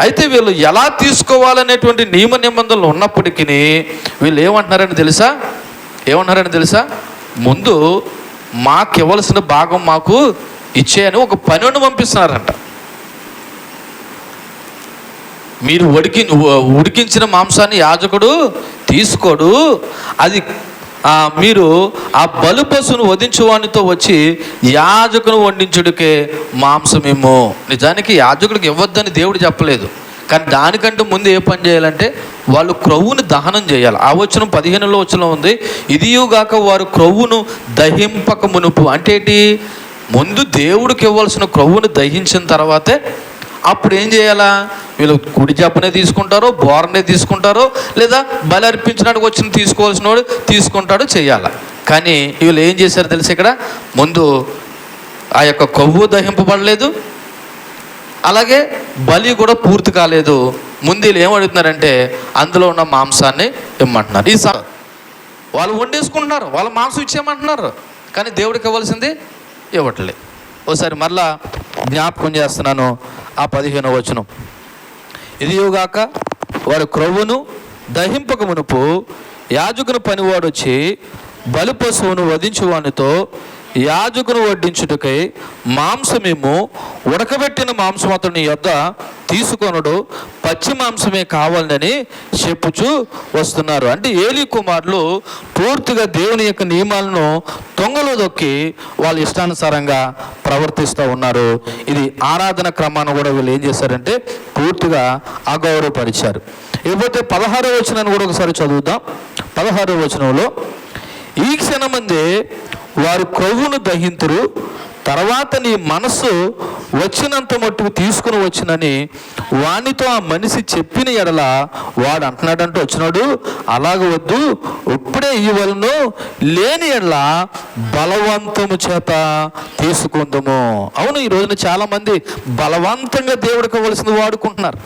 అయితే వీళ్ళు ఎలా తీసుకోవాలనేటువంటి నియమ నిబంధనలు ఉన్నప్పటికీ వీళ్ళు ఏమంటున్నారని తెలుసా? ముందు మాకు ఇవ్వాల్సిన భాగం మాకు ఇచ్చేయని ఒక పనిని పంపిస్తున్నారంట. మీరు ఉడికించిన మాంసాన్ని యాజకుడు తీసుకోడు, అది మీరు ఆ బలి పశువును వధించువానితో వచ్చి యాజకును వండించుడికే మాంసమేమో. నిజానికి యాజకుడికి ఇవ్వద్దని దేవుడు చెప్పలేదు, కానీ దానికంటే ముందు ఏ పని చేయాలంటే వాళ్ళు క్రొవ్వును దహనం చేయాలి. ఆ వచనం 15వ వచనం ఉంది, ఇదియుగాక వారు క్రొవ్వును దహింపక మునుపు. అంటే ఏంటి? ముందు దేవుడికి ఇవ్వాల్సిన క్రొవ్వును దహించిన తర్వాతే అప్పుడు ఏం చేయాలా? వీళ్ళు కుడి జబ్బనే తీసుకుంటారో బోరనే తీసుకుంటారో లేదా బలి అర్పించినట్టుకు వచ్చిన తీసుకోవాల్సిన వాడు తీసుకుంటాడో చేయాలి. కానీ వీళ్ళు ఏం చేశారు తెలిసి ఇక్కడ ముందు ఆ యొక్క కొవ్వు దహింపబడలేదు, అలాగే బలి కూడా పూర్తి కాలేదు. ముందు వీళ్ళు ఏమడుగుతున్నారంటే అందులో ఉన్న మాంసాన్ని ఇమ్మంటున్నారు. వాళ్ళు వండేసుకుంటున్నారు, వాళ్ళ మాంసం ఇచ్చేయమంటున్నారు, కానీ దేవుడికి ఇవ్వాల్సింది ఇవ్వట్లేదు. ఒకసారి మరలా జ్ఞాపకం చేస్తున్నాను ఆ 15వ వచనం. ఇదియోగాక వాడు క్రొవ్వును దహింపక మునుపు యాజకుని పనివాడు వచ్చి బలి పశువును వధించువానితో యాజకును వడ్డించుటకై మాంసమేమో ఉడకబెట్టిన మాంసం అతని యొద్ద తీసుకొనడు, పచ్చి మాంసమే కావాలని చెప్పుచూ వస్తున్నారు. అంటే ఏలీ కుమారులు పూర్తిగా దేవుని యొక్క నియమాలను తొంగలో దొక్కి వాళ్ళ ఇష్టానుసారంగా ప్రవర్తిస్తూ ఉన్నారు. ఇది ఆరాధన క్రమాన్ని కూడా వీళ్ళు ఏం చేశారంటే పూర్తిగా అగౌరవపరిచారు. ఇకపోతే 16వ వచనాన్ని కూడా ఒకసారి చదువుదాం. 16వ వచనంలో, ఈ క్షణమందే వారు క్రొవ్వును దహింతురు, తర్వాత నీ మనస్సు వచ్చినంత మట్టుకు తీసుకుని వచ్చినని వానితో ఆ మనిషి చెప్పిన ఎడల వాడు అంటున్నాడంటూ వచ్చినాడు, అలాగ వద్దు, ఇప్పుడే ఇవ్వలను, లేని ఎడల బలవంతము చేత తీసుకుందాము. అవును, ఈ రోజున చాలామంది బలవంతంగా దేవుడికి ఇవ్వాల్సింది వాడుకుంటున్నారు.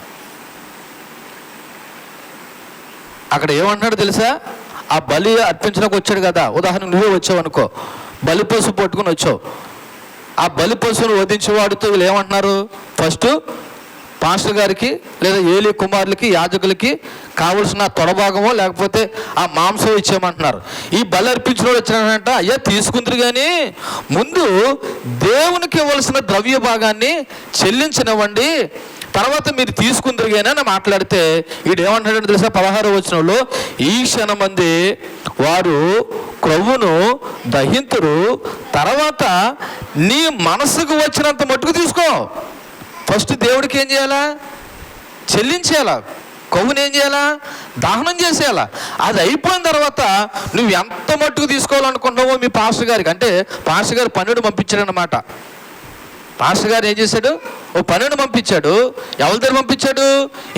అక్కడ ఏమంటున్నాడు తెలుసా? ఆ బలి అర్పించడానికి వచ్చాడు కదా, ఉదాహరణ నువ్వే వచ్చావు అనుకో, బలి పశువు పట్టుకుని వచ్చావు. ఆ బలి పశువును వధించేవాడితో వీళ్ళు ఏమంటున్నారు? ఫస్ట్ పాస్టర్ గారికి లేదా ఏలీ కుమారులకి యాజకులకి కావలసిన తొడభాగమో లేకపోతే ఆ మాంసం ఇచ్చేయమంటున్నారు. ఈ బలి అర్పించిన వాడు వచ్చినాడంట, అయ్యా తీసుకుందరు కానీ ముందు దేవునికి ఇవ్వాల్సిన ద్రవ్య భాగాన్ని చెల్లించనివ్వండి, తర్వాత మీరు తీసుకుందరు కానీ అని మాట్లాడితే వీడు ఏమంటాడంటే తెలుసా? 16వ వచనంలో, ఈ క్షణమంది వారు క్రొవ్వును దహింతురు, తర్వాత నీ మనసుకు వచ్చినంత మట్టుకు తీసుకో. ఫస్ట్ దేవుడికి ఏం చేయాలా? చెల్లించేయాలా. కొవ్వుని ఏం చేయాలా? దహనం చేసేయాలా. అది అయిపోయిన తర్వాత నువ్వు ఎంత మట్టుకు తీసుకోవాలనుకుంటున్నావో మీ పాస్టర్ గారికి, అంటే పాస్టర్ గారు 12 పంపించాడనమాట. పాస్టర్ గారు ఏం చేశాడు? ఓ 12 పంపించాడు. ఎవరి దగ్గర పంపించాడు?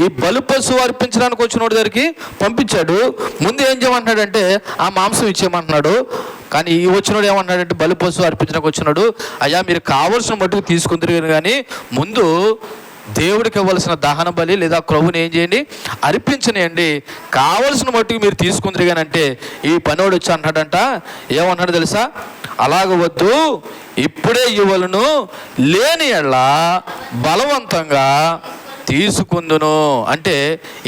ఈ బలి పశువు అర్పించడానికి వచ్చిన వాడి దగ్గరికి పంపించాడు. ముందు ఏం చేయమంటున్నాడంటే ఆ మాంసం ఇచ్చేయమంటున్నాడు. కానీ ఈ వచ్చినోడు ఏమంటున్నాడంటే బలి పశువు అర్పించడానికి వచ్చినాడు, అయ్యా మీరు కావలసిన మట్టుకు తీసుకుందరు కానీ ముందు దేవుడికి ఇవ్వాల్సిన దహన బలి లేదా క్రొవ్వుని ఏం చేయండి? అర్పించనియండి, కావలసిన మట్టుకు మీరు తీసుకుందరు కానీ అంటే ఈ పనివాడు వచ్చి అంటాడంట, ఏమన్నాడు తెలుసా? అలాగ వద్దు, ఇప్పుడే ఇవ్వలను, లేని ఎడల బలవంతంగా తీసుకుందును. అంటే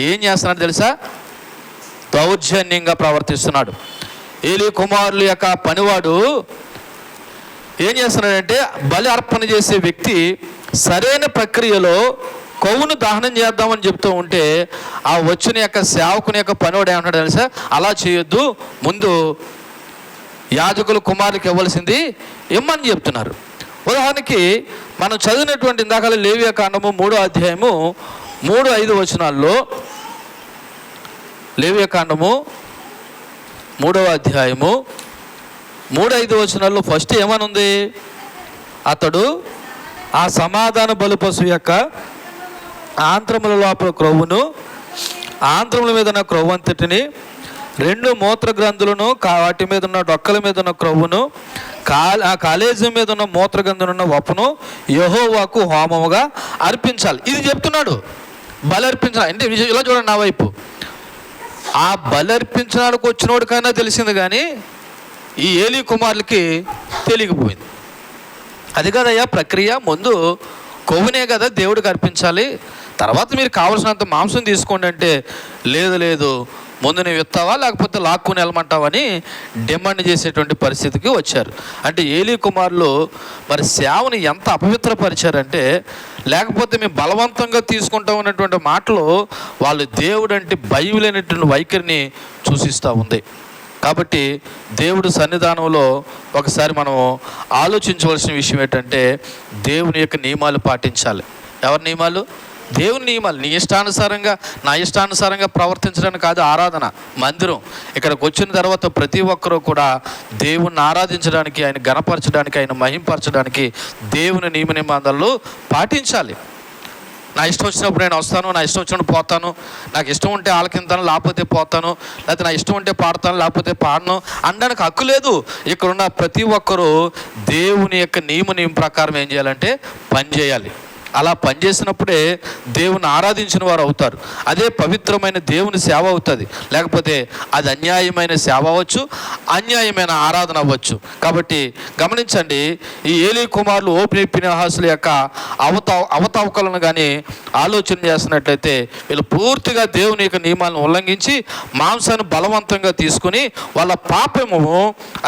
ఏం చేస్తున్నాడు తెలుసా? దౌర్జన్యంగా ప్రవర్తిస్తున్నాడు. ఏలీ కుమారుల యొక్క పనివాడు ఏం చేస్తున్నాడంటే బలి అర్పణ చేసే వ్యక్తి సరైన ప్రక్రియలో కొవ్వును దహనం చేద్దామని చెప్తూ ఉంటే ఆ వచ్చిన యొక్క సేవకుని యొక్క పనివాడు ఏమంటాడు తెలుసా? అలా చేయొద్దు, ముందు యాజకులు కుమారులకు ఇవ్వాల్సింది ఇమ్మని చెప్తున్నారు. ఉదాహరణకి మనం చదివినటువంటి ఇందాక లేవియా కాండము 3వ అధ్యాయము 3-5 వచనాల్లో, లేవియా కాండము 3వ అధ్యాయము 3-5 వచనాల్లో ఫస్ట్ ఏమనుంది? అతడు ఆ సమాధాన బలి పశువు యొక్క ఆంత్రముల లోపల క్రొవ్వును, ఆంత్రముల మీద ఉన్న క్రొవ్వంతటిని, 2 మూత్ర గ్రంథులను, వాటి మీద ఉన్న డొక్కల మీద ఉన్న క్రొవ్వును, కాలేజీ మీద ఉన్న మూత్ర గ్రంథులు ఉన్న వప్పును యెహోవాకు హోమముగా అర్పించాలి. ఇది చెప్తున్నాడు. బలి అర్పించాలి అంటే ఇలా చూడండి నా వైపు. ఆ బలి అర్పించడానికి వచ్చినోడికైనా తెలిసింది కానీ ఈ ఏలీ కుమారులకి తెలియకపోయింది. అది కదయ్యా ప్రక్రియ, ముందు కొవ్వునే కదా దేవుడికి అర్పించాలి, తర్వాత మీరు కావలసినంత మాంసం తీసుకోండి అంటే లేదు, ముందు నువ్వు ఇస్తావా లేకపోతే లాక్కుని వెళ్ళమంటావని డిమాండ్ చేసేటువంటి పరిస్థితికి వచ్చారు. అంటే ఏలీ కుమారులు మరి సేవని ఎంత అపవిత్రపరిచారంటే, లేకపోతే మేము బలవంతంగా తీసుకుంటాం అనేటువంటి మాటలు వాళ్ళు దేవుడు అంటే భయం లేనటువంటి వైఖరిని సూచిస్తూ ఉంది. కాబట్టి దేవుడు సన్నిధానంలో ఒకసారి మనం ఆలోచించవలసిన విషయం ఏంటంటే దేవుని యొక్క నియమాలు పాటించాలి. ఎవరి నియమాలు? దేవుని నియమాలు. నీ ఇష్టానుసారంగా నా ఇష్టానుసారంగా ప్రవర్తించడానికి కాదు ఆరాధన. మందిరం ఇక్కడికి వచ్చిన తర్వాత ప్రతి ఒక్కరూ కూడా దేవుణ్ణి ఆరాధించడానికి, ఆయన గణపరచడానికి, ఆయన మహింపరచడానికి దేవుని నియమ నిబంధనలు పాటించాలి. నా ఇష్టం వచ్చినప్పుడు నేను వస్తాను, నా ఇష్టం వచ్చినప్పుడు పోతాను, నాకు ఇష్టం ఉంటే ఆలకింతాను లేకపోతే పోతాను, లేకపోతే నా ఇష్టం ఉంటే పాడతాను లేకపోతే పాడను అనడానికి హక్కు లేదు. ఇక్కడున్న ప్రతి ఒక్కరూ దేవుని యొక్క నియమ ప్రకారం ఏం చేయాలంటే పని చేయాలి. అలా పనిచేసినప్పుడే దేవుని ఆరాధించిన వారు అవుతారు. అదే పవిత్రమైన దేవుని సేవ అవుతుంది. లేకపోతే అది అన్యాయమైన సేవ అవ్వచ్చు, అన్యాయమైన ఆరాధన అవ్వచ్చు. కాబట్టి గమనించండి, ఈ ఏలీ కుమారులు హోఫ్నీ ఫీనెహాసుల యొక్క అవతావకలను కానీ ఆలోచన చేస్తున్నట్లయితే వీళ్ళు పూర్తిగా దేవుని యొక్క నియమాలను ఉల్లంఘించి మాంసాన్ని బలవంతంగా తీసుకుని వాళ్ళ పాపము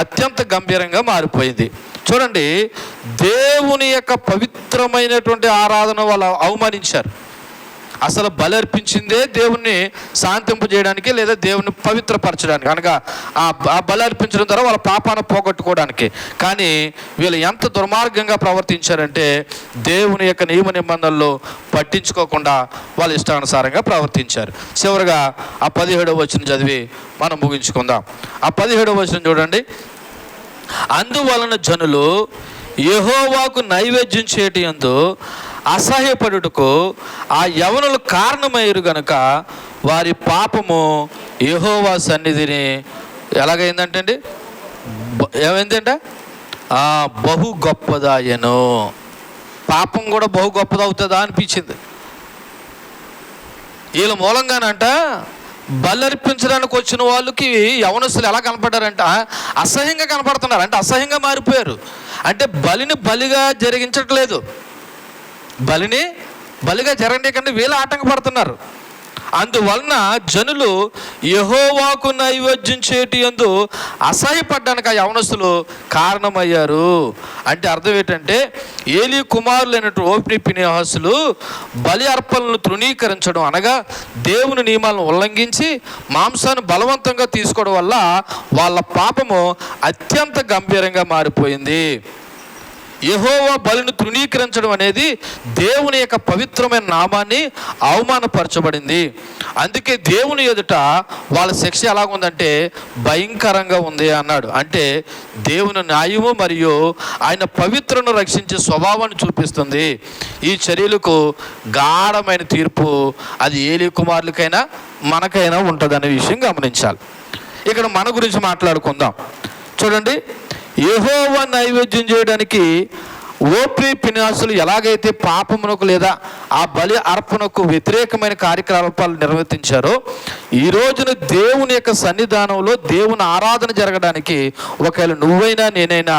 అత్యంత గంభీరంగా మారిపోయింది. చూడండి, దేవుని యొక్క పవిత్రమైనటువంటి ఆరాధన వాళ్ళు అవమానించారు. అసలు బలి అర్పించిందే దేవుణ్ణి శాంతింపజేయడానికి లేదా దేవుని పవిత్రపరచడానికి, అనగా ఆ బలి అర్పించడం ద్వారా వాళ్ళ పాపాన్ని పోగొట్టుకోవడానికి. కానీ వీళ్ళు ఎంత దుర్మార్గంగా ప్రవర్తించారంటే దేవుని యొక్క నియమ నిబంధనలు పట్టించుకోకుండా వాళ్ళ ఇష్టానుసారంగా ప్రవర్తించారు. చివరిగా ఆ 17వ వచనం చదివి మనం ముగించుకుందాం. ఆ 17వ వచనం చూడండి. అందువలన జనులు యెహోవాకు నైవేద్యం చేయటి యందు అసహ్యపడుటకు ఆ యవనులు కారణమయ్యారు గనుక వారి పాపము యెహోవా సన్నిధిని ఎలాగైందంటే అండి, ఏమైందంట, బహు గొప్పదాయను. పాపం కూడా బహు గొప్పదవుతుందా అనిపించింది. వీళ్ళ మూలంగానంట బలర్పించడానికి వచ్చిన వాళ్ళకి యవనస్తులు ఎలా కనపడ్డారంట, అసహ్యంగా కనపడుతున్నారు. అంటే అసహ్యంగా మారిపోయారు. అంటే బలిని బలిగా జరిగించట్లేదు, బలిని బలిగా జరగనీయకుండా వీళ్ళు ఆటంకపడుతున్నారు. అందువలన జనులు యెహోవాకు నైవేద్యం చేయటి యందు అసహ్యపడ్డానికి ఆ యవనస్తులు కారణమయ్యారు. అంటే అర్థం ఏంటంటే, ఏలీ కుమారులైనటువంటి హోఫ్నీ ఫీనెహాసులు బలి అర్పణలను తృణీకరించడం, అనగా దేవుని నియమాలను ఉల్లంఘించి మాంసాన్ని బలవంతంగా తీసుకోవడం వల్ల వాళ్ళ పాపము అత్యంత గంభీరంగా మారిపోయింది. యెహోవా బలిని తృణీకరించడం అనేది దేవుని యొక్క పవిత్రమైన నామాన్ని అవమానపరచబడింది. అందుకే దేవుని ఎదుట వాళ్ళ శిక్ష ఎలాగుందంటే భయంకరంగా ఉంది అన్నాడు. అంటే దేవుని న్యాయము మరియు ఆయన పవిత్రను రక్షించే స్వభావాన్ని చూపిస్తుంది. ఈ చర్యలకు గాఢమైన తీర్పు అది ఏలీ కుమారులకైనా మనకైనా ఉంటుందనే విషయం గమనించాలి. ఇక్కడ మన గురించి మాట్లాడుకుందాం. చూడండి, యెహోవా నైవేద్యం చేయడానికి హోఫ్నీ ఫీనెహాసులు ఎలాగైతే పాపమునకు లేదా ఆ బలి అర్పణకు వ్యతిరేకమైన కార్యకలాపాలు నిర్వర్తించారో, ఈ రోజున దేవుని యొక్క సన్నిధానంలో దేవుని ఆరాధన జరగడానికి ఒకవేళ నువ్వైనా నేనైనా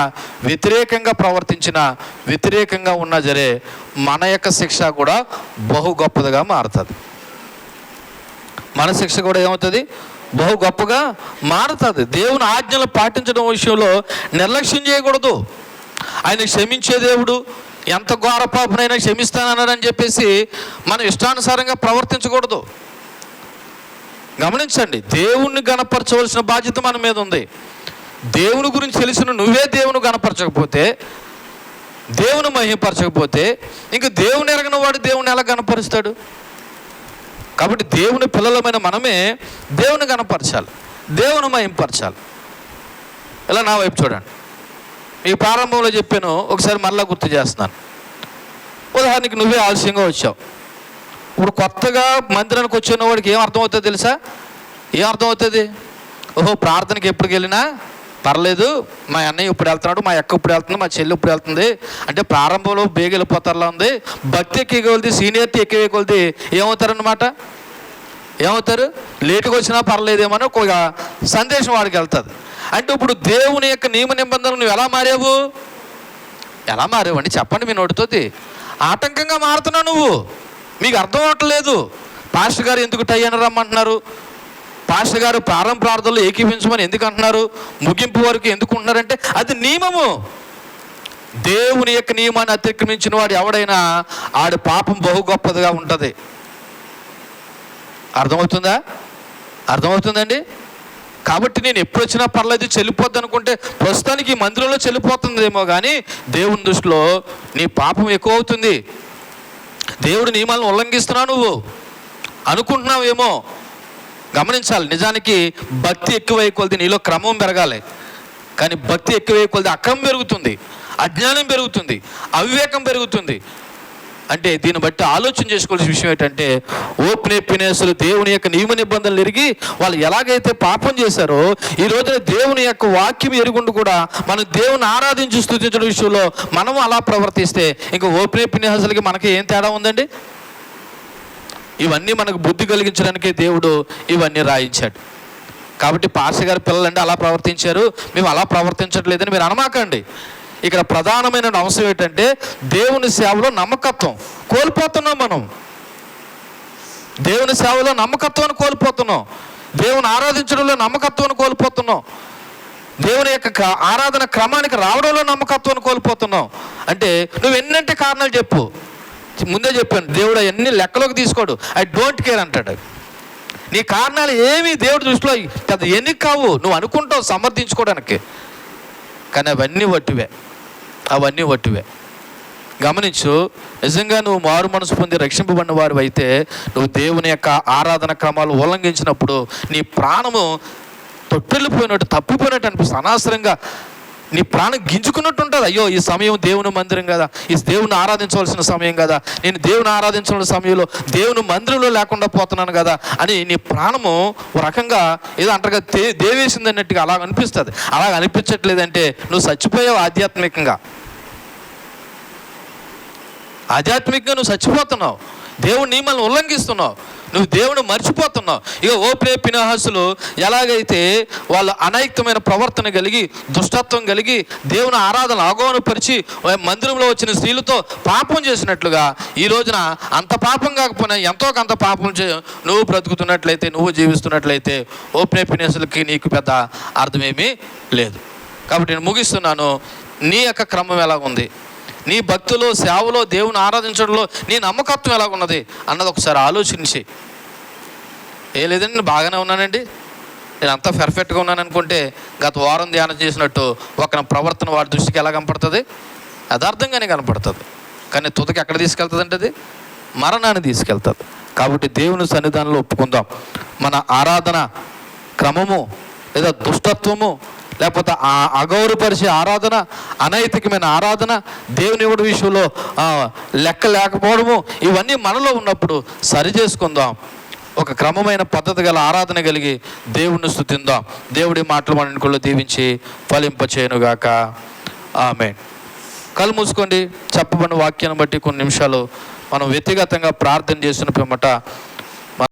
వ్యతిరేకంగా ప్రవర్తించినా, వ్యతిరేకంగా ఉన్నా సరే మన యొక్క శిక్ష కూడా బహు గొప్పదిగా మారుతుంది. మన శిక్ష కూడా ఏమవుతుంది, బహు గొప్పగా మారుతుంది. దేవుని ఆజ్ఞలు పాటించడం విషయంలో నిర్లక్ష్యం చేయకూడదు. ఆయన క్షమించే దేవుడు, ఎంత ఘోర పాపనైనా క్షమిస్తానన్నాడని చెప్పేసి మనం ఇష్టానుసారంగా ప్రవర్తించకూడదు. గమనించండి, దేవుణ్ణి గణపరచవలసిన బాధ్యత మన మీద ఉంది. దేవుని గురించి తెలిసిన నువ్వే దేవుని గణపరచకపోతే, దేవుని మహిమపరచకపోతే ఇంక దేవుని ఎరగని వాడు దేవుని ఎలా గణపరుస్తాడు? కాబట్టి దేవుని పిల్లలమైన మనమే దేవుని గణపరచాలి, దేవుని మహిమపరచాలి. ఇలా నా వైపు చూడండి. ఈ ప్రారంభంలో చెప్పాను, ఒకసారి మరలా గుర్తు చేస్తున్నాను. ఉదాహరణకి నువ్వే ఆలస్యంగా వచ్చావు. ఇప్పుడు కొత్తగా మందిరానికి వచ్చిన వాడికి ఏం అర్థమవుతుంది తెలుసా? ఏం అర్థమవుతుంది? ఓహో, ప్రార్థనకి ఎప్పటికి వెళ్ళినా పర్లేదు, మా అన్నయ్య ఇప్పుడు వెళ్తున్నాడు, మా అక్క ఇప్పుడు వెళ్తుంది, మా చెల్లి ఇప్పుడు వెళ్తుంది అంటే ప్రారంభంలో బేగ వెళ్ళిపోతారులా ఉంది. భక్తి ఎక్కేకొలిది, సీనియర్టీ ఎక్కేకొలిది ఏమవుతారన్నమాట, ఏమవుతారు? లేటుగా వచ్చినా పర్లేదేమని ఒక సందేశం వాడికి వెళ్తుంది. అంటే ఇప్పుడు దేవుని యొక్క నియమ నిబంధనలు నువ్వు ఎలా మారావు? ఎలా మారావండి చెప్పండి మీ నోటితోటి. ఆటంకంగా మారుతున్నావు నువ్వు. మీకు అర్థం అవ్వట్లేదు. పాస్టర్ గారు ఎందుకు టై అని రమ్మంటున్నారు? పాస్టర్ గారు ప్రారంభ ప్రార్థనలు ఏకీపించమని ఎందుకు అంటున్నారు? ముగింపు వరకు ఎందుకు ఉంటున్నారంటే అది నియమము. దేవుని యొక్క నియమాన్ని అతిక్రమించిన వాడు ఎవడైనా ఆడి పాపం బహు గొప్పదిగా ఉంటుంది. అర్థమవుతుందా? అర్థమవుతుందండి. కాబట్టి నేను ఎప్పుడు వచ్చినా పర్లేదు, చెల్లిపోద్ది అనుకుంటే ప్రస్తుతానికి ఈ మందిరంలో చెల్లిపోతుందేమో, కానీ దేవుని దృష్టిలో నీ పాపం ఎక్కువ అవుతుంది. దేవుడి నియమాలను ఉల్లంఘిస్తున్నావు నువ్వు అనుకుంటున్నావేమో. గమనించాలి, నిజానికి భక్తి ఎక్కువై కొలది నీలో క్రమం పెరగాలి. కానీ భక్తి ఎక్కువై కొలది అక్రమం పెరుగుతుంది, అజ్ఞానం పెరుగుతుంది, అవివేకం పెరుగుతుంది. అంటే దీన్ని బట్టి ఆలోచన చేసుకోవాల్సిన విషయం ఏంటంటే, ఓప్నేపినేసులు దేవుని యొక్క నియమ నిబంధనలు ఎరిగి వాళ్ళు ఎలాగైతే పాపం చేశారో, ఈ రోజున దేవుని యొక్క వాక్యం ఎరుగుండి కూడా మనం దేవుని ఆరాధించి స్తుతించడం విషయంలో మనం అలా ప్రవర్తిస్తే ఇంకా ఓప్నేపినేసులకి మనకి ఏం తేడా ఉందండి? ఇవన్నీ మనకు బుద్ధి కలిగించడానికి దేవుడు ఇవన్నీ రాయించాడు. కాబట్టి పాస్టర్ గారి పిల్లలంటే అలా ప్రవర్తించారు, మేము అలా ప్రవర్తించట్లేదని మీరు అనమాకండి. ఇక్కడ ప్రధానమైన అంశం ఏంటంటే, దేవుని సేవలో నమ్మకత్వం కోల్పోతున్నాం. మనం దేవుని సేవలో నమ్మకత్వాన్ని కోల్పోతున్నాం, దేవుని ఆరాధించడంలో నమ్మకత్వాన్ని కోల్పోతున్నాం, దేవుని యొక్క ఆరాధన క్రమానికి రావడంలో నమ్మకత్వాన్ని కోల్పోతున్నాం. అంటే నువ్వు ఎన్నంటే కారణాలు చెప్పు. ముందే చెప్పాను, దేవుడు అవన్నీ లెక్కలోకి తీసుకోడు. ఐ డోంట్ కేర్ అంటాడు. నీ కారణాలు ఏమీ దేవుడి దృష్టిలో పెద్ద ఎన్ని కావు, నువ్వు అనుకుంటావు సమర్థించుకోవడానికి, కానీ అవన్నీ వట్టివే. గమనించు, నిజంగా నువ్వు మారు మనసు పొంది రక్షింపబడిన వారు అయితే నువ్వు దేవుని యొక్క ఆరాధన క్రమాలు ఉల్లంఘించినప్పుడు నీ ప్రాణము తొట్టెళ్ళిపోయినట్టు, తప్పిపోయినట్టు అనిపిస్తుంది. అనవసరంగా నీ ప్రాణం గింజుకున్నట్టు ఉంటుంది. అయ్యో, ఈ సమయం దేవుని మందిరం కదా, ఈ దేవుని ఆరాధించవలసిన సమయం కదా, నేను దేవుని ఆరాధించవలసిన సమయంలో దేవుని మందిరంలో లేకుండా పోతున్నాను కదా అని నీ ప్రాణము ఒక రకంగా ఏదో అంటారు కదా, దేవేసింది అన్నట్టుగా అలా అనిపిస్తుంది. అలా అనిపించట్లేదంటే నువ్వు చచ్చిపోయావు. ఆధ్యాత్మికంగా నువ్వు చచ్చిపోతున్నావు, దేవుని నియమాలను ఉల్లంఘిస్తున్నావు, నువ్వు దేవుని మర్చిపోతున్నావు. ఇక ఓప్నేపినేసులు ఎలాగైతే వాళ్ళు అనైక్యమైన ప్రవర్తన కలిగి, దుష్టత్వం కలిగి, దేవుని ఆరాధన అవగాహనపరిచి మందిరంలో వచ్చిన స్త్రీలతో పాపం చేసినట్లుగా ఈ రోజున అంత పాపం కాకపోయినా ఎంతో కొంత పాపం నువ్వు బ్రతుకుతున్నట్లయితే, నువ్వు జీవిస్తున్నట్లయితే ఓప్నేపినేసులకి నీకు పెద్ద అర్థమేమీ లేదు. కాబట్టి నేను ముగిస్తున్నాను. నీ యొక్క క్రమం ఎలా ఉంది? నీ భక్తులు సేవలో దేవుని ఆరాధించడంలో నీ నమ్మకత్వం ఎలాగున్నది అన్నది ఒకసారి ఆలోచించి. ఏ లేదండి, నేను బాగానే ఉన్నానండి, నేను అంతా పర్ఫెక్ట్గా ఉన్నాను అనుకుంటే గత వారం ధ్యానం చేసినట్టు ఒక ప్రవర్తన వాడి దృష్టికి ఎలా కనపడుతుంది? యథార్థంగానే కనపడుతుంది, కానీ తుదకి ఎక్కడ తీసుకెళ్తుంది అంటే అది మరణాన్ని తీసుకెళ్తుంది. కాబట్టి దేవుని సన్నిధానంలో ఒప్పుకుందాం. మన ఆరాధన క్రమము లేదా దుష్టత్వము, లేకపోతే అగౌరవపరిచే ఆరాధన, అనైతికమైన ఆరాధన, దేవుని ఇవ్వడం విషయంలో లెక్క లేకపోవడము, ఇవన్నీ మనలో ఉన్నప్పుడు సరి చేసుకుందాం. ఒక క్రమమైన పద్ధతి గల ఆరాధన కలిగి దేవుణ్ణి స్తుతిందాం. దేవుడి మాటలు మన ఇంట్లో దీవించి ఫలింపచేయునుగాక. ఆమేన్. కళ్ళు మూసుకోండి. చెప్పబడిన వాక్యాన్ని బట్టి కొన్ని నిమిషాలు మనం వ్యక్తిగతంగా ప్రార్థన చేసిన పిమ్మట